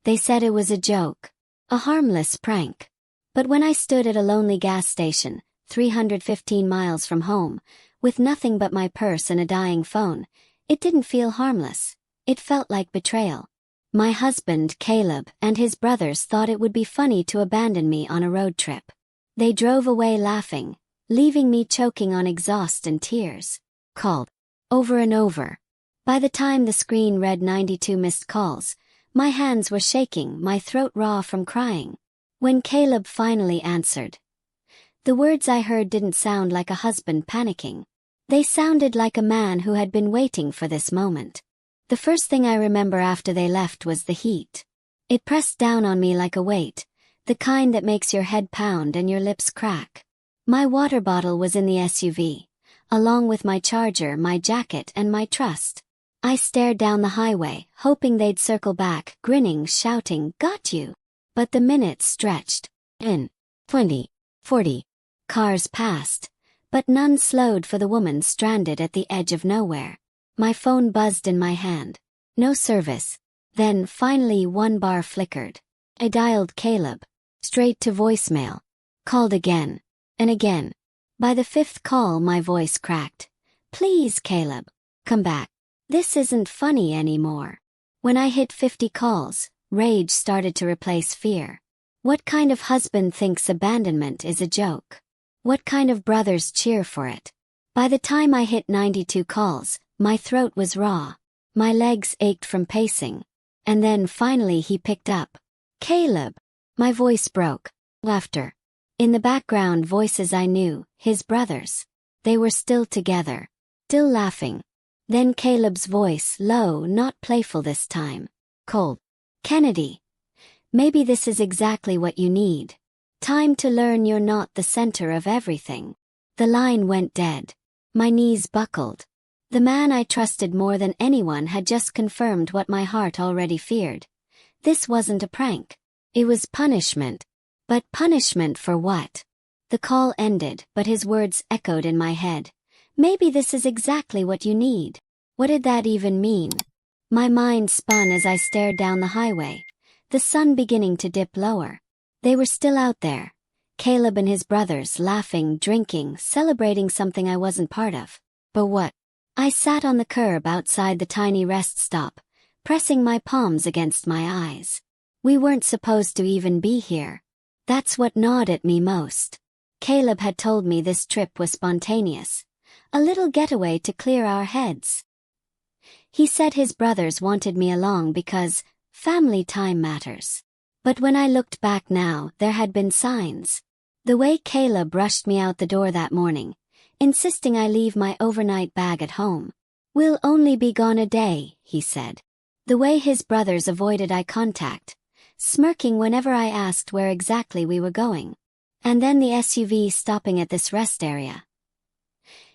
They said it was a joke. A harmless prank. But when I stood at a lonely gas station, 315 miles from home, with nothing but my purse and a dying phone, it didn't feel harmless. It felt like betrayal. My husband, Caleb, and his brothers thought it would be funny to abandon me on a road trip. They drove away laughing, leaving me choking on exhaust and tears. Called. Over and over. By the time the screen read 92 missed calls, my hands were shaking, my throat raw from crying. When Caleb finally answered, the words I heard didn't sound like a husband panicking. They sounded like a man who had been waiting for this moment. The first thing I remember after they left was the heat. It pressed down on me like a weight, the kind that makes your head pound and your lips crack. My water bottle was in the SUV, along with my charger, my jacket, and my trust. I stared down the highway, hoping they'd circle back, grinning, shouting, "Got you!" But the minutes stretched. 20, 40. Cars passed, but none slowed for the woman stranded at the edge of nowhere. My phone buzzed in my hand. No service. Then, finally, one bar flickered. I dialed Caleb. Straight to voicemail. Called again. And again. By the fifth call, my voice cracked. "Please, Caleb. Come back. This isn't funny anymore." When I hit 50 calls, rage started to replace fear. What kind of husband thinks abandonment is a joke? What kind of brothers cheer for it? By the time I hit 92 calls, my throat was raw. My legs ached from pacing. And then finally he picked up. "Caleb." My voice broke. Laughter. In the background, voices I knew, his brothers. They were still together. Still laughing. Then Caleb's voice, low, not playful this time. Cold. "Kennedy. Maybe this is exactly what you need. Time to learn you're not the center of everything." The line went dead. My knees buckled. The man I trusted more than anyone had just confirmed what my heart already feared. This wasn't a prank. It was punishment. But punishment for what? The call ended, but his words echoed in my head. Maybe this is exactly what you need. What did that even mean? My mind spun as I stared down the highway, the sun beginning to dip lower. They were still out there. Caleb and his brothers, laughing, drinking, celebrating something I wasn't part of. But what? I sat on the curb outside the tiny rest stop, pressing my palms against my eyes. We weren't supposed to even be here. That's what gnawed at me most. Caleb had told me this trip was spontaneous. A little getaway to clear our heads. He said his brothers wanted me along because family time matters. But when I looked back now, there had been signs. The way Caleb rushed me out the door that morning, insisting I leave my overnight bag at home. "We'll only be gone a day," he said. The way his brothers avoided eye contact, smirking whenever I asked where exactly we were going. And then the SUV stopping at this rest area.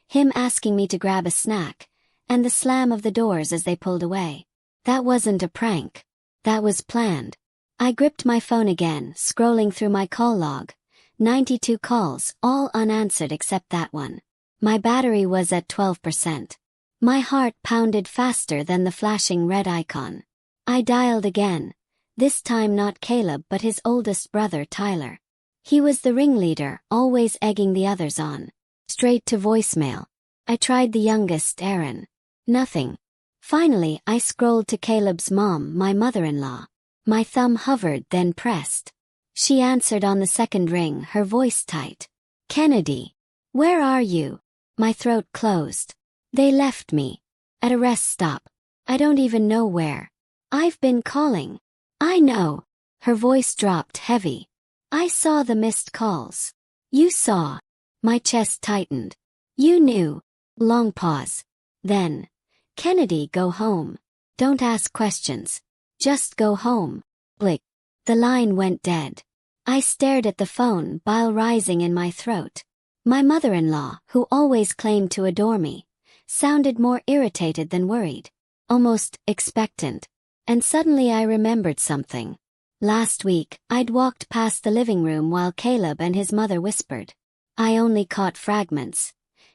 Him asking me to grab a snack, and the slam of the doors as they pulled away. That wasn't a prank. That was planned. I gripped my phone again, scrolling through my call log. 92 calls, all unanswered except that one. My battery was at 12%. My heart pounded faster than the flashing red icon. I dialed again. This time not Caleb but his oldest brother Tyler. He was the ringleader, always egging the others on. Straight to voicemail. I tried the youngest, Aaron. Nothing. Finally, I scrolled to Caleb's mom, my mother-in-law. My thumb hovered, then pressed. She answered on the second ring, her voice tight. "Kennedy. Where are you?" My throat closed. "They left me. At a rest stop. I don't even know where. I've been calling." "I know." Her voice dropped heavy. "I saw the missed calls." "You saw." My chest tightened. "You knew." Long pause. Then, "Kennedy, go home. Don't ask questions. Just go home." Blick. The line went dead. I stared at the phone, bile rising in my throat. My mother-in-law, who always claimed to adore me, sounded more irritated than worried. Almost expectant. And suddenly I remembered something. Last week, I'd walked past the living room while Caleb and his mother whispered. I only caught fragments.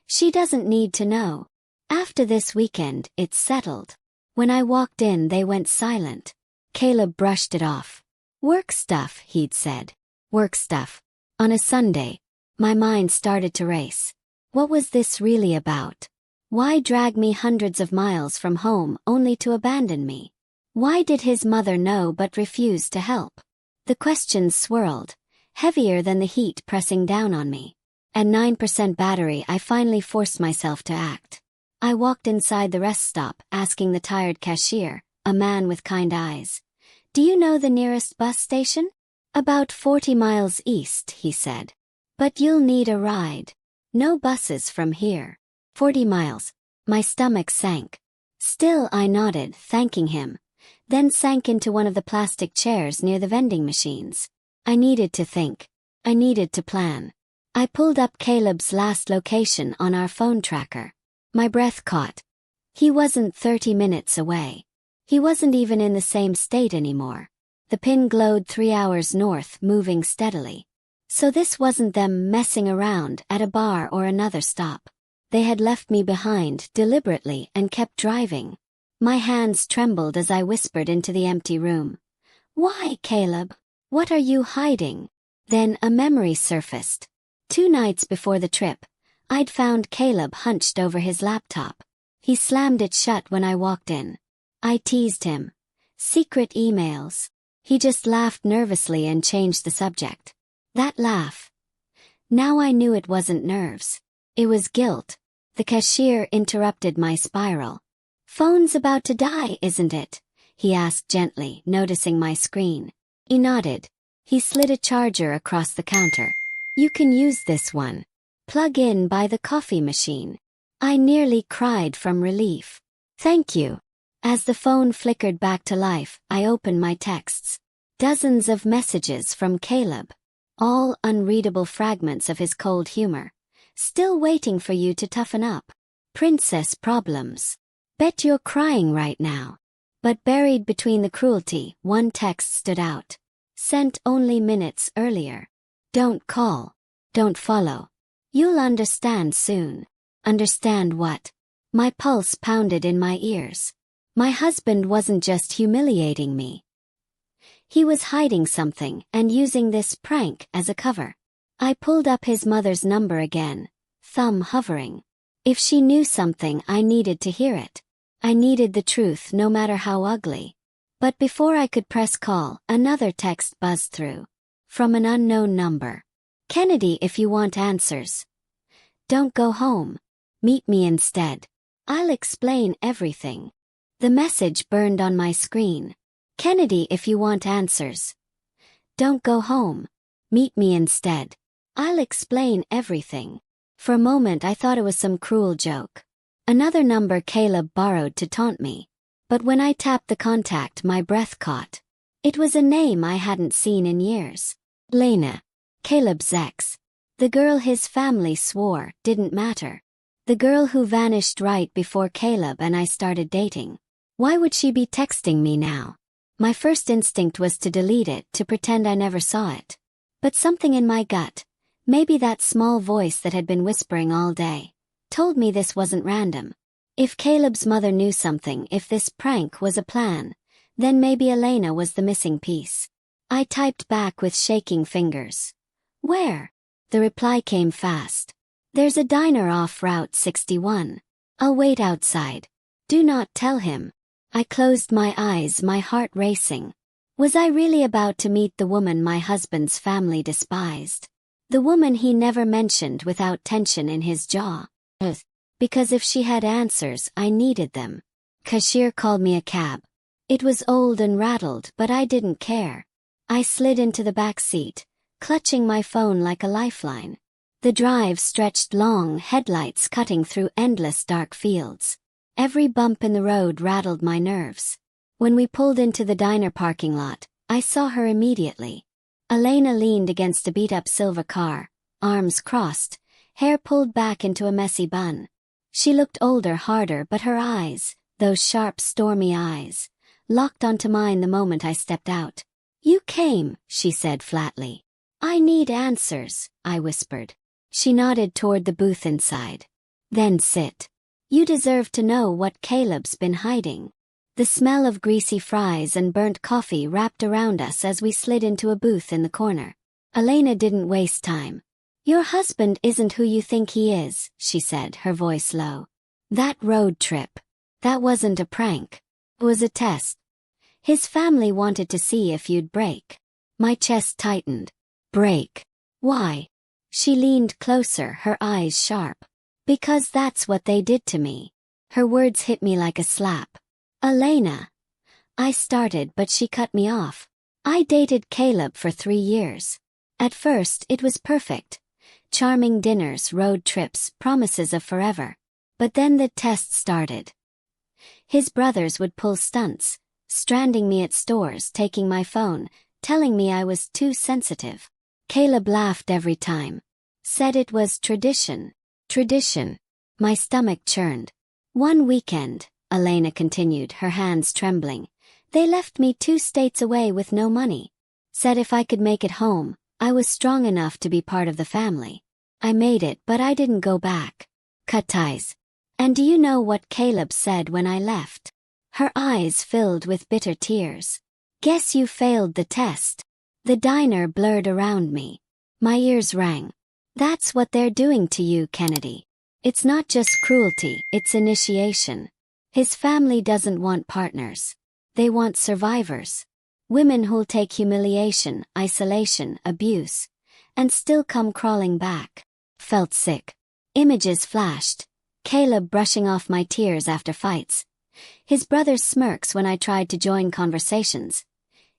She doesn't need to know. After this weekend, it's settled. When I walked in, they went silent. Caleb brushed it off. Work stuff, he'd said. Work stuff. On a Sunday. My mind started to race. What was this really about? Why drag me hundreds of miles from home only to abandon me? Why did his mother know but refuse to help? The questions swirled, heavier than the heat pressing down on me. At 9% battery, I finally forced myself to act. I walked inside the rest stop, asking the tired cashier, a man with kind eyes, "Do you know the nearest bus station?" "About 40 miles east," he said. "But you'll need a ride. No buses from here." 40 miles. My stomach sank. Still I nodded, thanking him, then sank into one of the plastic chairs near the vending machines. I needed to think. I needed to plan. I pulled up Caleb's last location on our phone tracker. My breath caught. He wasn't 30 minutes away. He wasn't even in the same state anymore. The pin glowed 3 hours north, moving steadily. So this wasn't them messing around at a bar or another stop. They had left me behind deliberately and kept driving. My hands trembled as I whispered into the empty room. "Why, Caleb? What are you hiding?" Then a memory surfaced. 2 nights before the trip, I'd found Caleb hunched over his laptop. He slammed it shut when I walked in. I teased him. "Secret emails." He just laughed nervously and changed the subject. That laugh. Now I knew it wasn't nerves. It was guilt. The cashier interrupted my spiral. "Phone's about to die, isn't it?" he asked gently, noticing my screen. I nodded. He slid a charger across the counter. "You can use this one. Plug in by the coffee machine." I nearly cried from relief. "Thank you." As the phone flickered back to life, I opened my texts. Dozens of messages from Caleb. All unreadable fragments of his cold humor. "Still waiting for you to toughen up. Princess problems. Bet you're crying right now." But buried between the cruelty, one text stood out. Sent only minutes earlier. "Don't call. Don't follow. You'll understand soon." Understand what? My pulse pounded in my ears. My husband wasn't just humiliating me. He was hiding something and using this prank as a cover. I pulled up his mother's number again, thumb hovering. If she knew something, I needed to hear it. I needed the truth, no matter how ugly. But before I could press call, another text buzzed through. From an unknown number. "Kennedy, if you want answers. Don't go home. Meet me instead. I'll explain everything." The message burned on my screen. "Kennedy, if you want answers. Don't go home. Meet me instead. I'll explain everything." For a moment I thought it was some cruel joke. Another number Caleb borrowed to taunt me. But when I tapped the contact, my breath caught. It was a name I hadn't seen in years. Lena. Caleb's ex. The girl his family swore didn't matter. The girl who vanished right before Caleb and I started dating. Why would she be texting me now? My first instinct was to delete it, to pretend I never saw it. But something in my gut, maybe that small voice that had been whispering all day, told me this wasn't random. If Caleb's mother knew something, if this prank was a plan, then maybe Elena was the missing piece. I typed back with shaking fingers. "Where?" The reply came fast. "There's a diner off Route 61. I'll wait outside. Do not tell him." I closed my eyes, my heart racing. Was I really about to meet the woman my husband's family despised? The woman he never mentioned without tension in his jaw? Because if she had answers, I needed them. Cashier called me a cab. It was old and rattled, but I didn't care. I slid into the back seat, clutching my phone like a lifeline. The drive stretched long, headlights cutting through endless dark fields. Every bump in the road rattled my nerves. When we pulled into the diner parking lot, I saw her immediately. Elena leaned against a beat-up silver car, arms crossed, hair pulled back into a messy bun. She looked older, harder, but her eyes, those sharp, stormy eyes, locked onto mine the moment I stepped out. "You came," she said flatly. "I need answers," I whispered. She nodded toward the booth inside. "Then sit. You deserve to know what Caleb's been hiding." The smell of greasy fries and burnt coffee wrapped around us as we slid into a booth in the corner. Elena didn't waste time. "Your husband isn't who you think he is," she said, her voice low. "That road trip. That wasn't a prank. It was a test. His family wanted to see if you'd break." My chest tightened. Break? Why? She leaned closer, her eyes sharp. "Because that's what they did to me." Her words hit me like a slap. "Elena." I started, but she cut me off. "I dated Caleb for 3 years. At first, it was perfect. Charming dinners, road trips, promises of forever. But then the test started. His brothers would pull stunts, stranding me at stores, taking my phone, telling me I was too sensitive. Caleb laughed every time. Said it was tradition. Tradition. My stomach churned. "One weekend," Elena continued, her hands trembling, "they left me 2 states away with no money. Said if I could make it home, I was strong enough to be part of the family. I made it, but I didn't go back. Cut ties. And do you know what Caleb said when I left?" Her eyes filled with bitter tears. "Guess you failed the test." The diner blurred around me. My ears rang. "That's what they're doing to you, Kennedy. It's not just cruelty, it's initiation. His family doesn't want partners. They want survivors. Women who'll take humiliation, isolation, abuse, and still come crawling back." Felt sick. Images flashed. Caleb brushing off my tears after fights. His brother's smirks when I tried to join conversations.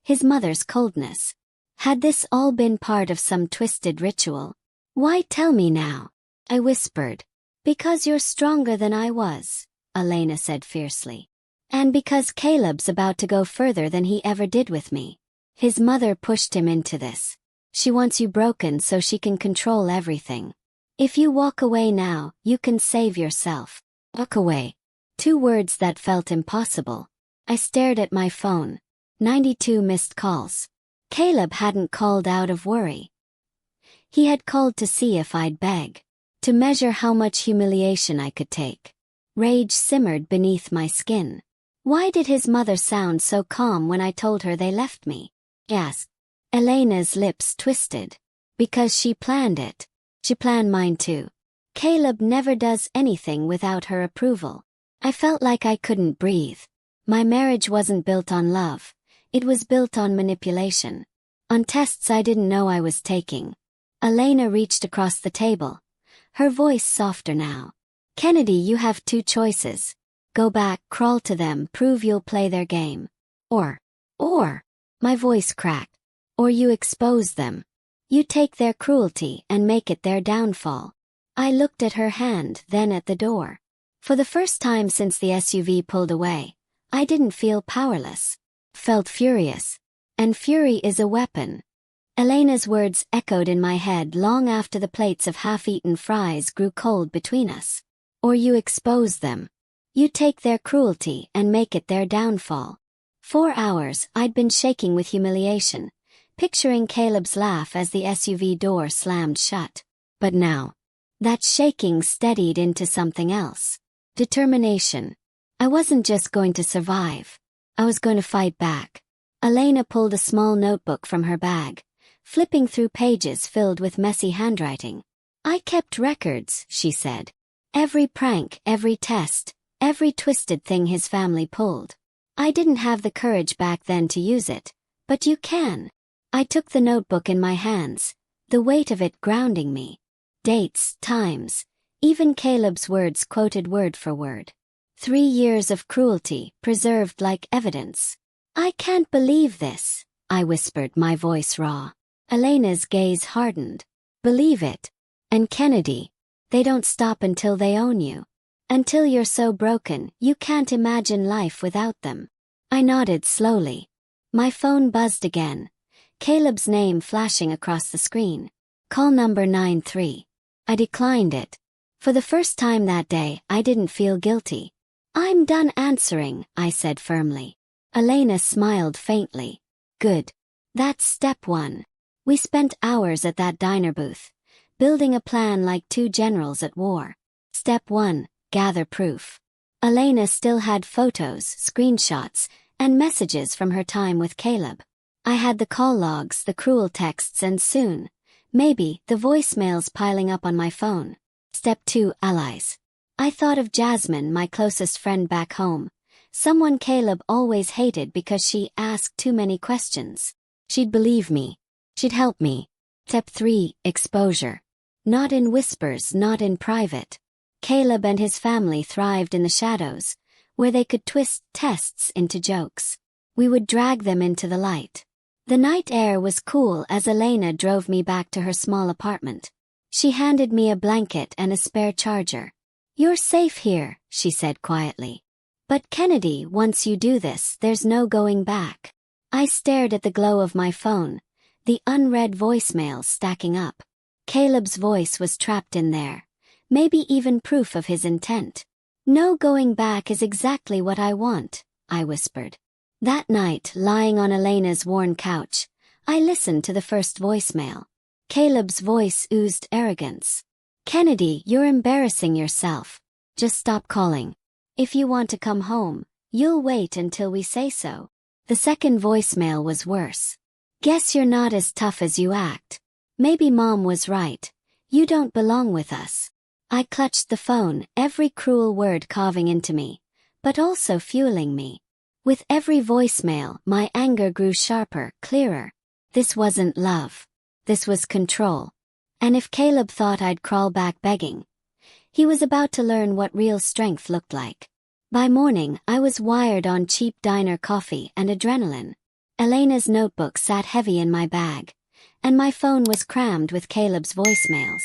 His mother's coldness. Had this all been part of some twisted ritual? "Why tell me now?" I whispered. "Because you're stronger than I was," Elena said fiercely. "And because Caleb's about to go further than he ever did with me. His mother pushed him into this. She wants you broken so she can control everything. If you walk away now, you can save yourself." Walk away. 2 words that felt impossible. I stared at my phone. 92 missed calls. Caleb hadn't called out of worry. He had called to see if I'd beg. To measure how much humiliation I could take. Rage simmered beneath my skin. Why did his mother sound so calm when I told her they left me? Yes. Elena's lips twisted. Because she planned it. She planned mine too. Caleb never does anything without her approval. I felt like I couldn't breathe. My marriage wasn't built on love. It was built on manipulation. On tests I didn't know I was taking. Elena reached across the table. Her voice softer now. "Kennedy, you have 2 choices. Go back, crawl to them, prove you'll play their game. Or, my voice cracked. Or you expose them. You take their cruelty and make it their downfall." I looked at her hand, then at the door. For the first time since the SUV pulled away, I didn't feel powerless. Felt furious. And fury is a weapon. Elena's words echoed in my head long after the plates of half-eaten fries grew cold between us. Or you expose them. You take their cruelty and make it their downfall. 4 hours I'd been shaking with humiliation, picturing Caleb's laugh as the SUV door slammed shut. But now, that shaking steadied into something else. Determination. I wasn't just going to survive. I was going to fight back. Elena pulled a small notebook from her bag, flipping through pages filled with messy handwriting. "I kept records," she said. "Every prank, every test, every twisted thing his family pulled. I didn't have the courage back then to use it, but you can." I took the notebook in my hands, the weight of it grounding me. Dates, times, even Caleb's words quoted word for word. 3 years of cruelty, preserved like evidence. "I can't believe this," I whispered, my voice raw. Elena's gaze hardened. "Believe it. And Kennedy, they don't stop until they own you. Until you're so broken, you can't imagine life without them." I nodded slowly. My phone buzzed again. Caleb's name flashing across the screen. "Call number 93. I declined it. For the first time that day, I didn't feel guilty. "I'm done answering," I said firmly. Elena smiled faintly. "Good. That's step 1. We spent hours at that diner booth, building a plan like 2 generals at war. Step 1, gather proof. Elena still had photos, screenshots, and messages from her time with Caleb. I had the call logs, the cruel texts, and soon, maybe, the voicemails piling up on my phone. Step 2, Allies. I thought of Jasmine, my closest friend back home. Someone Caleb always hated because she asked too many questions. She'd believe me. She'd help me. Step 3, Exposure. Not in whispers, not in private. Caleb and his family thrived in the shadows, where they could twist tests into jokes. We would drag them into the light. The night air was cool as Elena drove me back to her small apartment. She handed me a blanket and a spare charger. "You're safe here," she said quietly. "But Kennedy, once you do this, there's no going back." I stared at the glow of my phone, the unread voicemails stacking up. Caleb's voice was trapped in there, maybe even proof of his intent. "No going back is exactly what I want," I whispered. That night, lying on Elena's worn couch, I listened to the first voicemail. Caleb's voice oozed arrogance. "Kennedy, you're embarrassing yourself. Just stop calling. If you want to come home, you'll wait until we say so." The second voicemail was worse. "Guess you're not as tough as you act. Maybe Mom was right. You don't belong with us." I clutched the phone, every cruel word carving into me, but also fueling me. With every voicemail, my anger grew sharper, clearer. This wasn't love. This was control. And if Caleb thought I'd crawl back begging, he was about to learn what real strength looked like. By morning, I was wired on cheap diner coffee and adrenaline. Elena's notebook sat heavy in my bag, and my phone was crammed with Caleb's voicemails.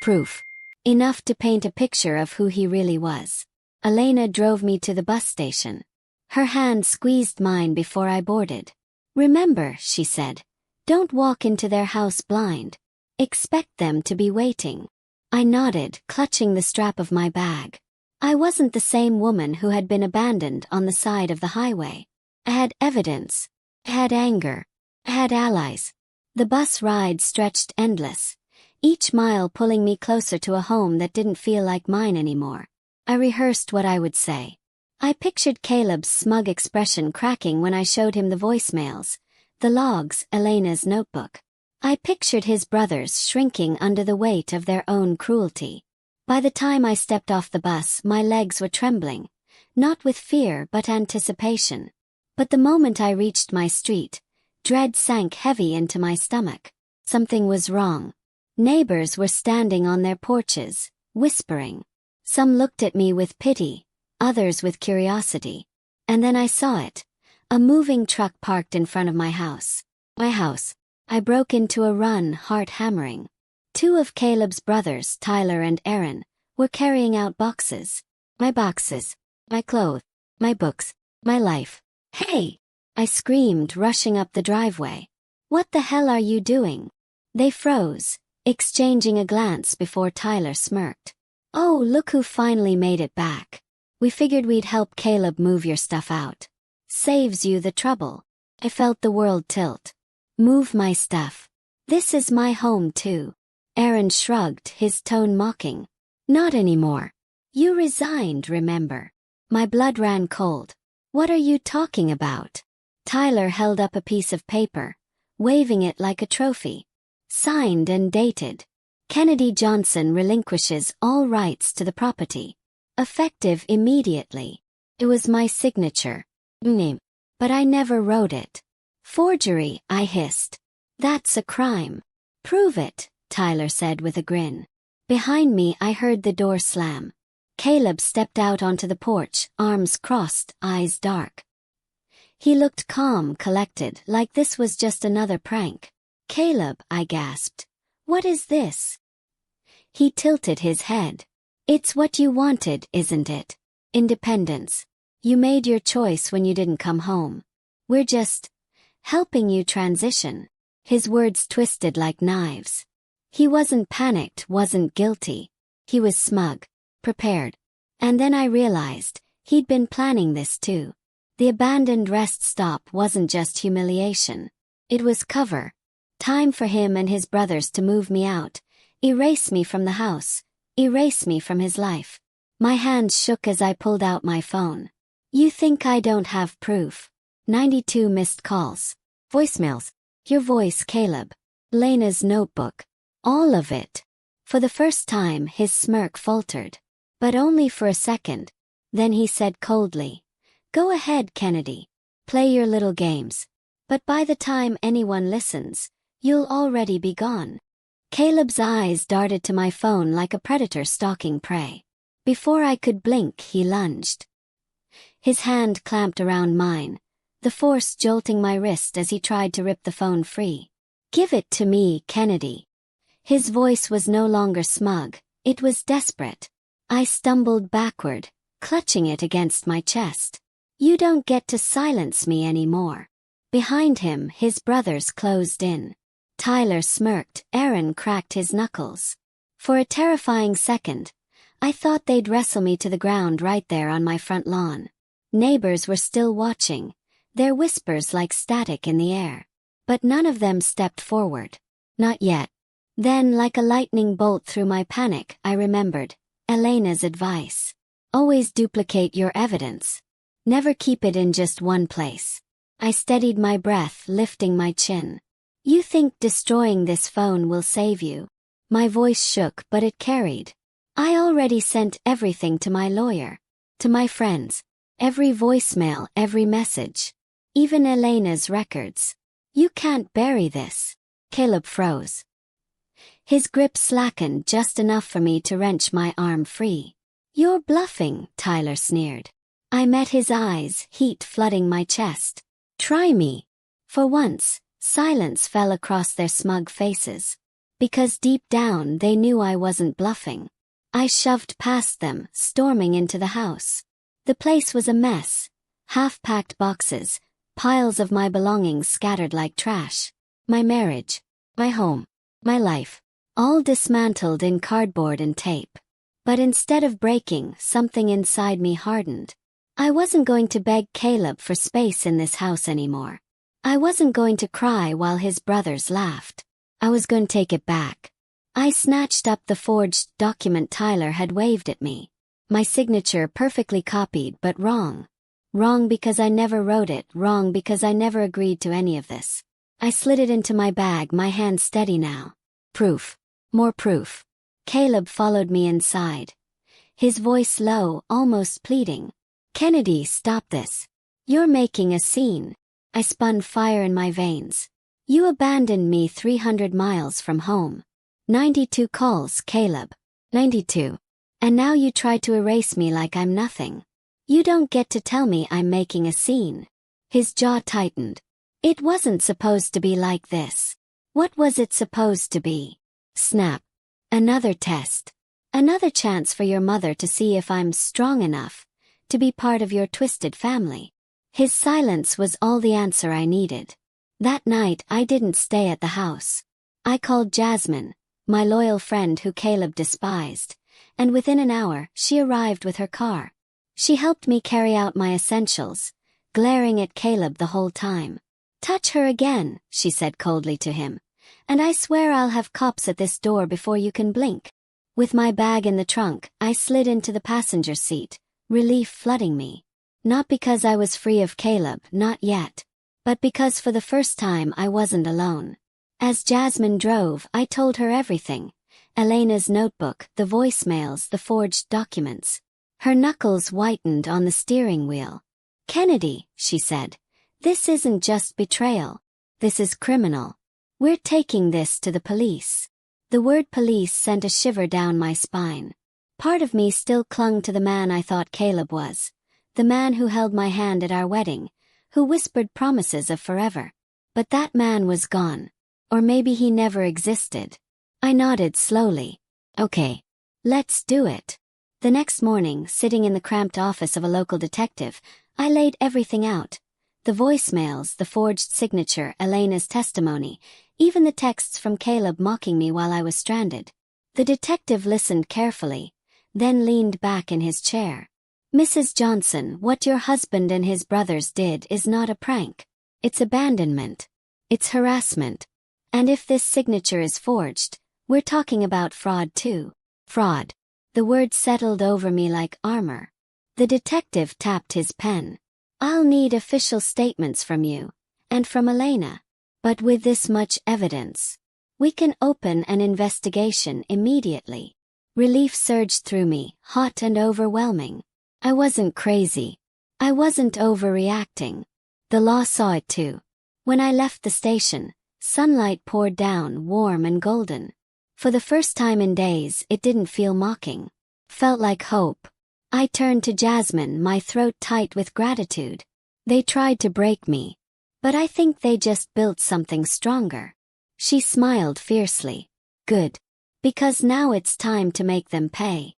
Proof. Enough to paint a picture of who he really was. Elena drove me to the bus station. Her hand squeezed mine before I boarded. "Remember," she said, "don't walk into their house blind. Expect them to be waiting." I nodded, clutching the strap of my bag. I wasn't the same woman who had been abandoned on the side of the highway. I had evidence. I had anger. I had allies. The bus ride stretched endless, each mile pulling me closer to a home that didn't feel like mine anymore. I rehearsed what I would say. I pictured Caleb's smug expression cracking when I showed him the voicemails, the logs, Elena's notebook. I pictured his brothers shrinking under the weight of their own cruelty. By the time I stepped off the bus, my legs were trembling, not with fear but anticipation. But the moment I reached my street, dread sank heavy into my stomach. Something was wrong. Neighbors were standing on their porches, whispering. Some looked at me with pity, others with curiosity. And then I saw it. A moving truck parked in front of my house. My house. I broke into a run, heart hammering. Two of Caleb's brothers, Tyler and Aaron, were carrying out boxes. My boxes. My clothes. My books. My life. "Hey!" I screamed, rushing up the driveway. "What the hell are you doing?" They froze, exchanging a glance before Tyler smirked. "Oh, look who finally made it back. We figured we'd help Caleb move your stuff out. Saves you the trouble." I felt the world tilt. "Move my stuff. This is my home too." Aaron shrugged, his tone mocking. "Not anymore. You resigned, remember?" My blood ran cold. "What are you talking about?" Tyler held up a piece of paper, waving it like a trophy. Signed and dated. "Kennedy Johnson relinquishes all rights to the property. Effective immediately." It was my signature. But I never wrote it. "Forgery," I hissed. "That's a crime." "Prove it," Tyler said with a grin. Behind me I heard the door slam. Caleb stepped out onto the porch, arms crossed, eyes dark. He looked calm, collected, like this was just another prank. "Caleb," I gasped. "What is this?" He tilted his head. "It's what you wanted, isn't it? Independence. You made your choice when you didn't come home. We're just helping you transition." His words twisted like knives. He wasn't panicked, wasn't guilty. He was smug, prepared. And then I realized, he'd been planning this too. The abandoned rest stop wasn't just humiliation. It was cover. Time for him and his brothers to move me out, erase me from the house, erase me from his life. My hands shook as I pulled out my phone. You think I don't have proof? 92 missed calls. Voicemails. Your voice, Caleb. Lena's notebook. All of it. For the first time, his smirk faltered. But only for a second. Then he said coldly, "Go ahead, Kennedy. Play your little games. But by the time anyone listens, you'll already be gone." Caleb's eyes darted to my phone like a predator stalking prey. Before I could blink, he lunged. His hand clamped around mine, the force jolting my wrist as he tried to rip the phone free. "Give it to me, Kennedy." His voice was no longer smug, it was desperate. I stumbled backward, clutching it against my chest. "You don't get to silence me anymore." Behind him, his brothers closed in. Tyler smirked, Aaron cracked his knuckles. For a terrifying second, I thought they'd wrestle me to the ground right there on my front lawn. Neighbors were still watching, their whispers like static in the air. But none of them stepped forward. Not yet. Then, like a lightning bolt through my panic, I remembered Elena's advice. Always duplicate your evidence. Never keep it in just one place. I steadied my breath, lifting my chin. "You think destroying this phone will save you?" My voice shook, but it carried. "I already sent everything to my lawyer. To my friends. Every voicemail, every message. Even Elena's records. You can't bury this." Caleb froze. His grip slackened just enough for me to wrench my arm free. "You're bluffing," Tyler sneered. I met his eyes, heat flooding my chest. "Try me." For once, silence fell across their smug faces. Because deep down they knew I wasn't bluffing. I shoved past them, storming into the house. The place was a mess. Half-packed boxes, piles of my belongings scattered like trash. My marriage, my home, my life, all dismantled in cardboard and tape. But instead of breaking, something inside me hardened. I wasn't going to beg Caleb for space in this house anymore. I wasn't going to cry while his brothers laughed. I was going to take it back. I snatched up the forged document Tyler had waved at me. My signature perfectly copied, but wrong. Wrong because I never wrote it, wrong because I never agreed to any of this. I slid it into my bag, my hand steady now. Proof. More proof. Caleb followed me inside. His voice low, almost pleading. "Kennedy, stop this. You're making a scene." I spun fire in my veins. "You abandoned me 300 miles from home. 92 calls, Caleb. 92. And now you try to erase me like I'm nothing. You don't get to tell me I'm making a scene." His jaw tightened. "It wasn't supposed to be like this." What was it supposed to be? Snap. Another test. Another chance for your mother to see if I'm strong enough to be part of your twisted family. His silence was all the answer I needed. That night I didn't stay at the house. I called Jasmine, my loyal friend who Caleb despised, and within an hour she arrived with her car. She helped me carry out my essentials, glaring at Caleb the whole time. "Touch her again," she said coldly to him, "and I swear I'll have cops at this door before you can blink." With my bag in the trunk, I slid into the passenger seat, relief flooding me. Not because I was free of Caleb, not yet, but because for the first time I wasn't alone. As Jasmine drove, I told her everything. Elena's notebook, the voicemails, the forged documents. Her knuckles whitened on the steering wheel. "Kennedy," she said, "this isn't just betrayal. This is criminal. We're taking this to the police." The word police sent a shiver down my spine. Part of me still clung to the man I thought Caleb was. The man who held my hand at our wedding, who whispered promises of forever. But that man was gone. Or maybe he never existed. I nodded slowly. "Okay. Let's do it." The next morning, sitting in the cramped office of a local detective, I laid everything out. The voicemails, the forged signature, Elena's testimony, even the texts from Caleb mocking me while I was stranded. The detective listened carefully, then leaned back in his chair. "Mrs. Johnson, what your husband and his brothers did is not a prank. It's abandonment. It's harassment. And if this signature is forged, we're talking about fraud too." "Fraud." The word settled over me like armor. The detective tapped his pen. I'll need official statements from you, and from Elena. But with this much evidence, we can open an investigation immediately. Relief surged through me, hot and overwhelming. I wasn't crazy. I wasn't overreacting. The law saw it too. When I left the station, sunlight poured down, warm and golden. For the first time in days, it didn't feel mocking. Felt like hope. I turned to Jasmine, my throat tight with gratitude. They tried to break me, but I think they just built something stronger. She smiled fiercely. Good. Because now it's time to make them pay.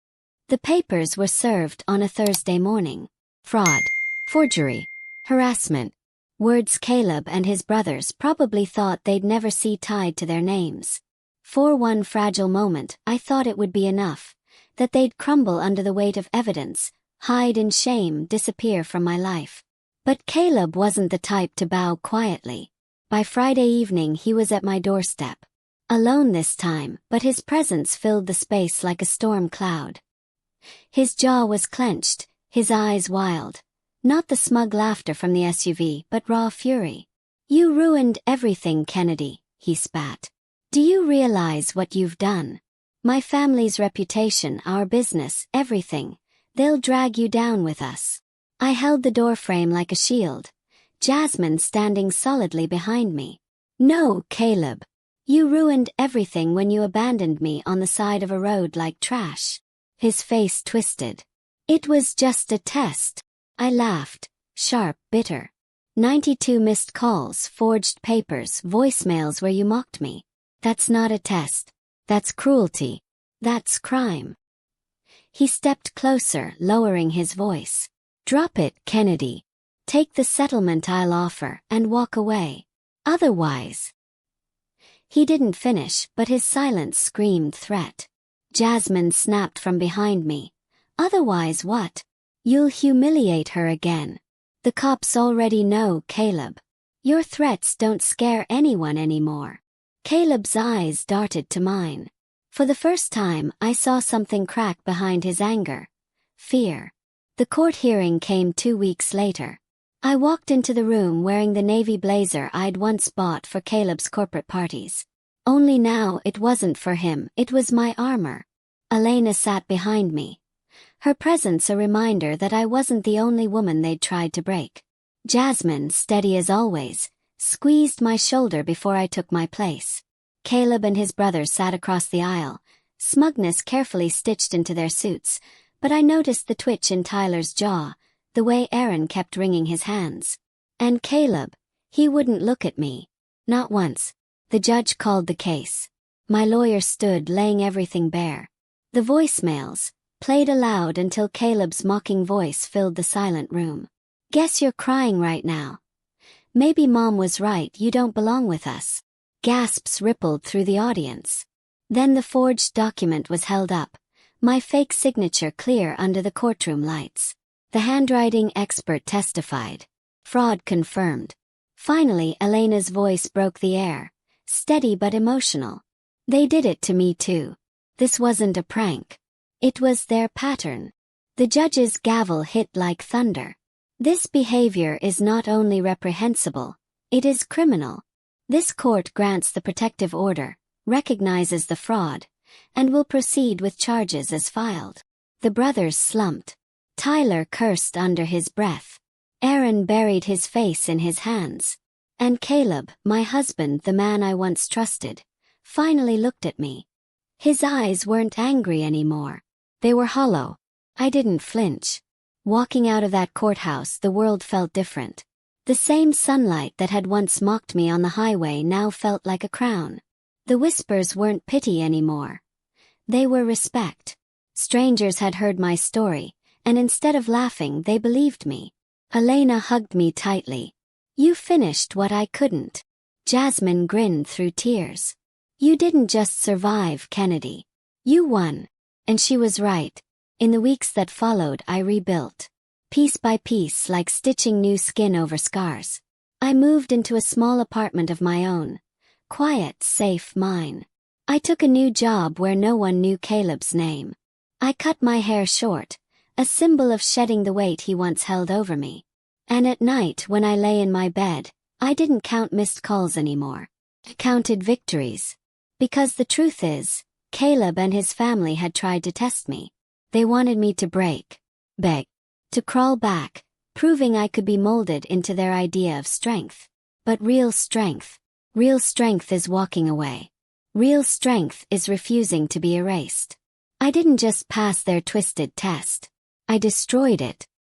The papers were served on a Thursday morning. Fraud, forgery, harassment. Words Caleb and his brothers probably thought they'd never see tied to their names. For one fragile moment, I thought it would be enough, that they'd crumble under the weight of evidence, hide in shame, disappear from my life. But Caleb wasn't the type to bow quietly. By Friday evening he was at my doorstep. Alone this time, but his presence filled the space like a storm cloud. His jaw was clenched, his eyes wild. Not the smug laughter from the SUV, but raw fury. You ruined everything, Kennedy, he spat. Do you realize what you've done? My family's reputation, our business, everything. They'll drag you down with us. I held the doorframe like a shield, Jasmine standing solidly behind me. No, Caleb. You ruined everything when you abandoned me on the side of a road like trash. His face twisted. It was just a test. I laughed, sharp, bitter. 92 missed calls, forged papers, voicemails where you mocked me. That's not a test. That's cruelty. That's crime. He stepped closer, lowering his voice. Drop it, Kennedy. Take the settlement I'll offer and walk away. Otherwise. He didn't finish, but his silence screamed threat. Jasmine snapped from behind me. Otherwise what? You'll humiliate her again. The cops already know, Caleb. Your threats don't scare anyone anymore. Caleb's eyes darted to mine. For the first time, I saw something crack behind his anger. Fear. The court hearing came 2 weeks later. I walked into the room wearing the navy blazer I'd once bought for Caleb's corporate parties. Only now it wasn't for him, it was my armor. Elena sat behind me. Her presence a reminder that I wasn't the only woman they'd tried to break. Jasmine, steady as always, squeezed my shoulder before I took my place. Caleb and his brothers sat across the aisle, smugness carefully stitched into their suits, but I noticed the twitch in Tyler's jaw, the way Aaron kept wringing his hands. And Caleb, he wouldn't look at me. Not once. The judge called the case. My lawyer stood, laying everything bare. The voicemails played aloud until Caleb's mocking voice filled the silent room. Guess you're crying right now. Maybe Mom was right, you don't belong with us. Gasps rippled through the audience. Then the forged document was held up, my fake signature clear under the courtroom lights. The handwriting expert testified. Fraud confirmed. Finally, Elena's voice broke the air, steady but emotional. They did it to me too. This wasn't a prank. It was their pattern. The judge's gavel hit like thunder. This behavior is not only reprehensible, it is criminal. This court grants the protective order, recognizes the fraud, and will proceed with charges as filed. The brothers slumped. Tyler cursed under his breath. Aaron buried his face in his hands. And Caleb, my husband, the man I once trusted, finally looked at me. His eyes weren't angry anymore. They were hollow. I didn't flinch. Walking out of that courthouse, the world felt different. The same sunlight that had once mocked me on the highway now felt like a crown. The whispers weren't pity anymore. They were respect. Strangers had heard my story, and instead of laughing, they believed me. Elena hugged me tightly. You finished what I couldn't. Jasmine grinned through tears. You didn't just survive, Kennedy. You won. And she was right. In the weeks that followed, I rebuilt. Piece by piece, like stitching new skin over scars. I moved into a small apartment of my own. Quiet, safe, mine. I took a new job where no one knew Caleb's name. I cut my hair short, a symbol of shedding the weight he once held over me. And at night when I lay in my bed, I didn't count missed calls anymore. I counted victories. Because the truth is, Caleb and his family had tried to test me. They wanted me to break, beg, to crawl back, proving I could be molded into their idea of strength. But real strength is walking away. Real strength is refusing to be erased. I didn't just pass their twisted test. I destroyed it.